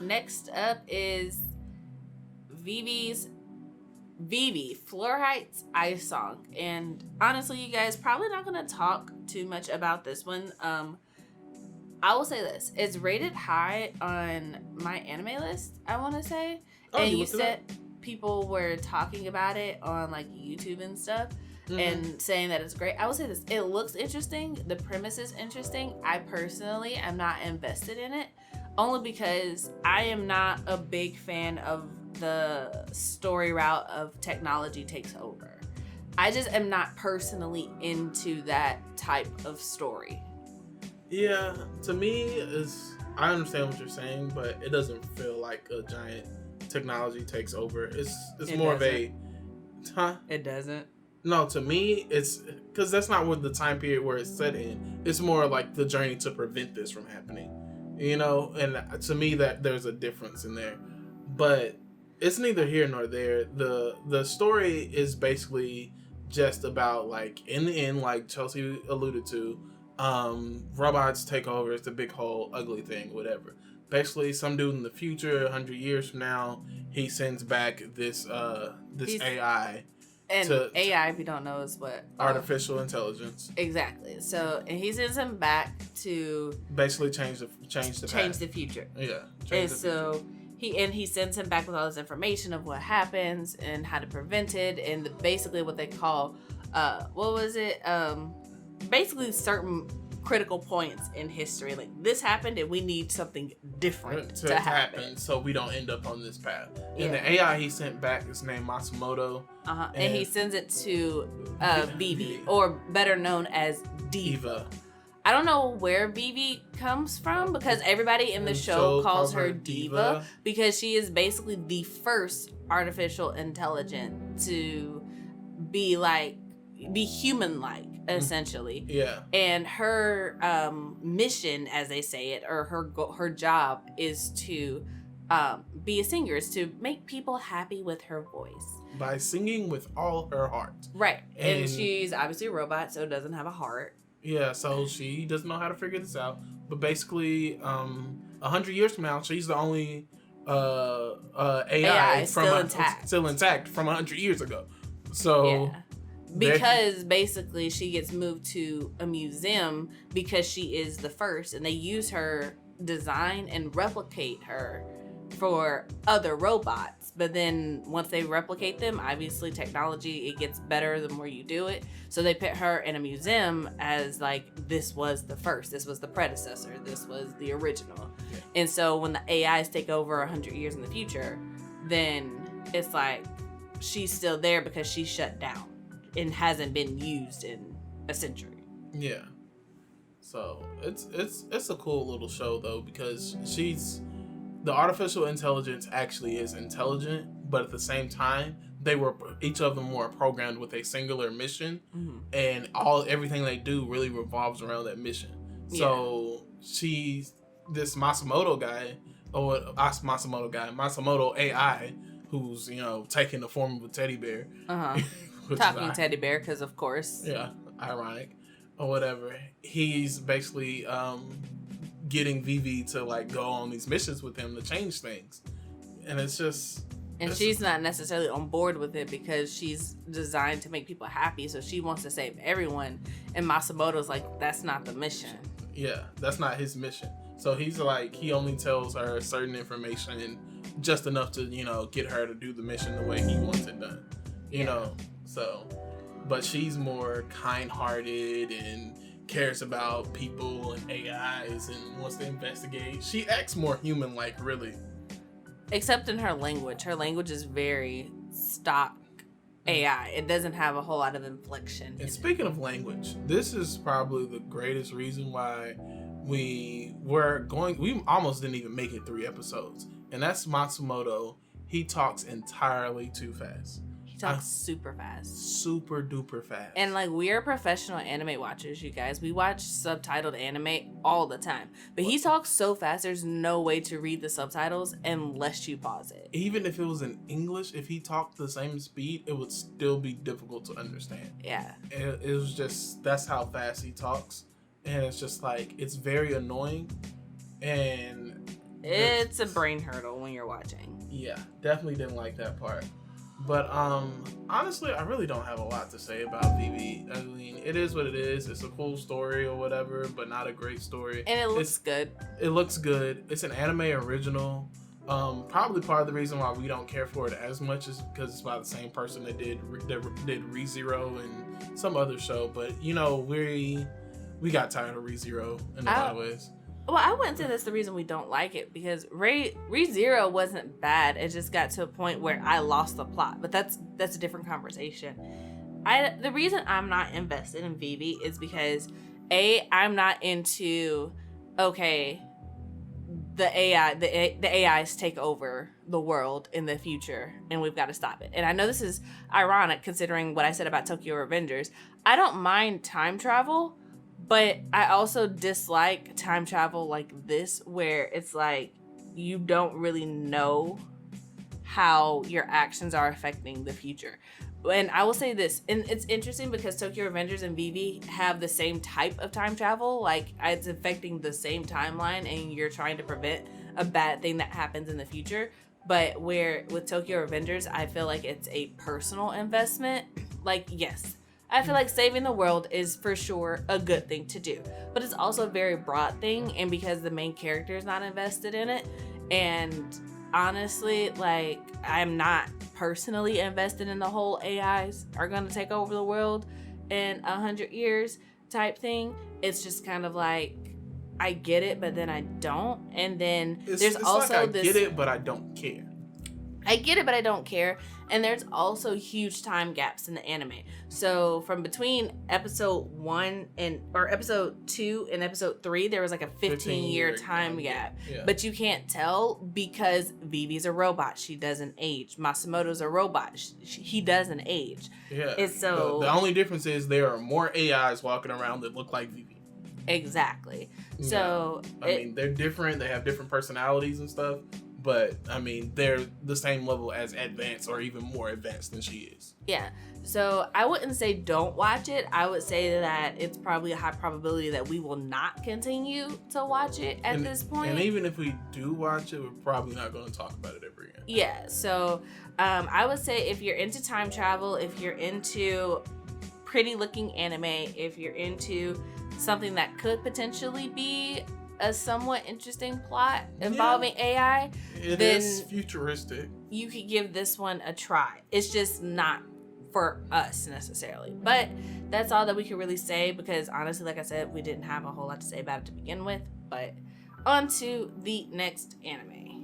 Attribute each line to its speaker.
Speaker 1: Next up is Vivy Fluorite's Ice Song. And honestly, you guys, probably not going to talk too much about this one. I will say this. It's rated high on my anime list, I want to say. And you said people were talking about it on like YouTube and stuff and saying that it's great. I will say this. It looks interesting. The premise is interesting. I personally am not invested in it only because I am not a big fan of the story route of technology takes over. I just am not personally into that type of story.
Speaker 2: Yeah, to me, I understand what you're saying, but it doesn't feel like a giant technology takes over. It's more
Speaker 1: doesn't.
Speaker 2: of a...
Speaker 1: It doesn't?
Speaker 2: No, to me, it's... Because that's not what the time period where it's set in. It's more like the journey to prevent this from happening. You know? And to me, that there's a difference in there. But it's neither here nor there. The story is basically just about, like, in the end, like Chelsea alluded to, robots take over. It's a big whole ugly thing, whatever. Basically, some dude in the future, 100 years from now, he sends back this AI.
Speaker 1: And AI, if you don't know, is what?
Speaker 2: Artificial intelligence.
Speaker 1: Exactly. So, and he sends him back to
Speaker 2: basically change the
Speaker 1: future.
Speaker 2: Yeah.
Speaker 1: He sends him back with all this information of what happens and how to prevent it, and basically what they call basically certain critical points in history. Like, this happened and we need something different to happen
Speaker 2: so we don't end up on this path. Yeah. And the AI he sent back is named Matsumoto.
Speaker 1: And he sends it to Vivy, or better known as Diva. I don't know where Vivy comes from because everybody in the show calls her Diva because she is basically the first artificial intelligence to be human-like, essentially.
Speaker 2: Yeah.
Speaker 1: And her mission, as they say it, or her job is to be a singer, is to make people happy with her voice.
Speaker 2: By singing with all her heart.
Speaker 1: Right. And she's obviously a robot, so doesn't have a heart.
Speaker 2: Yeah, so she doesn't know how to figure this out. But basically, 100 years from now, she's the only AI still intact from 100 years ago. So...
Speaker 1: Yeah. Because basically she gets moved to a museum because she is the first, and they use her design and replicate her for other robots. But then once they replicate them, obviously technology, it gets better the more you do it. So they put her in a museum as like, this was the first, this was the predecessor, this was the original. Yeah. And so when the AIs take over 100 years in the future, then it's like she's still there because she's shut down and hasn't been used in a century.
Speaker 2: Yeah. So it's a cool little show though, because the artificial intelligence actually is intelligent, but at the same time, each of them were programmed with a singular mission, and everything they do really revolves around that mission. Yeah. So this Matsumoto AI, who's taking the form of a teddy bear.
Speaker 1: Talking teddy bear, because of course.
Speaker 2: Yeah, ironic or whatever. He's basically getting Vivy to like go on these missions with him to change things, and it's just. And
Speaker 1: she's not necessarily on board with it because she's designed to make people happy, so she wants to save everyone. And Matsumoto's like, that's not the mission.
Speaker 2: Yeah, that's not his mission. So he's like, he only tells her certain information and just enough to get her to do the mission the way he wants it done. You know. So, but she's more kind-hearted and cares about people and AIs and wants to investigate. She acts more human-like, really.
Speaker 1: Except in her language. Her language is very stock AI. It doesn't have a whole lot of inflection.
Speaker 2: And speaking of language, this is probably the greatest reason why we almost didn't even make it 3 episodes. And that's Matsumoto. He talks entirely too fast.
Speaker 1: Talks super fast.
Speaker 2: Super duper fast.
Speaker 1: And like, we are professional anime watchers, you guys. We watch subtitled anime all the time. But he talks so fast, there's no way to read the subtitles unless you pause it.
Speaker 2: Even if it was in English, if he talked the same speed, it would still be difficult to understand.
Speaker 1: Yeah.
Speaker 2: It was just, that's how fast he talks. And it's just like, it's very annoying. And
Speaker 1: it's a brain hurdle when you're watching.
Speaker 2: Yeah, definitely didn't like that part. But honestly, I really don't have a lot to say about Vivy. I mean, it is what it is. It's a cool story or whatever, but not a great story.
Speaker 1: And it looks good.
Speaker 2: It looks good. It's an anime original. Probably part of the reason why we don't care for it as much is because it's by the same person that did ReZero and some other show. But you know, we got tired of ReZero in a lot of ways.
Speaker 1: Well, I wouldn't say that's the reason we don't like it, because ReZero wasn't bad. It just got to a point where I lost the plot. But that's a different conversation. The reason I'm not invested in Vivy is because I'm not into the AIs take over the world in the future and we've got to stop it. And I know this is ironic considering what I said about Tokyo Revengers. I don't mind time travel, but I also dislike time travel like this, where it's like you don't really know how your actions are affecting the future. And I will say this, and it's interesting because Tokyo Revengers and Vivy have the same type of time travel. Like, it's affecting the same timeline and you're trying to prevent a bad thing that happens in the future. But where with Tokyo Revengers, I feel like it's a personal investment. Like, yes, I feel like saving the world is for sure a good thing to do, but it's also a very broad thing. And because the main character is not invested in it, and honestly, like, I'm not personally invested in the whole AIs are going to take over the world in 100 years type thing. It's just kind of like, I get it, but then I don't. And then there's also
Speaker 2: like I get it, but I don't care.
Speaker 1: I get it, but I don't care. And there's also huge time gaps in the anime. So from between episode 2 and episode 3, there was like a 15-year time gap. Yeah. But you can't tell because Vivi's a robot. She doesn't age. Masumoto's a robot. He doesn't age.
Speaker 2: Yeah.
Speaker 1: And so
Speaker 2: the only difference is there are more AIs walking around that look like Vivy.
Speaker 1: Exactly. Yeah. So
Speaker 2: I mean, they're different. They have different personalities and stuff. But, I mean, they're the same level as advanced or even more advanced than she is.
Speaker 1: Yeah. So I wouldn't say don't watch it. I would say that it's probably a high probability that we will not continue to watch it at this point.
Speaker 2: And even if we do watch it, we're probably not going to talk about it ever again.
Speaker 1: Yeah. So I would say if you're into time travel, if you're into pretty looking anime, if you're into something that could potentially be a somewhat interesting plot involving AI,
Speaker 2: then is futuristic.
Speaker 1: You could give this one a try. It's just not for us necessarily. But that's all that we can really say, because honestly, like I said, we didn't have a whole lot to say about it to begin with. But on to the next anime.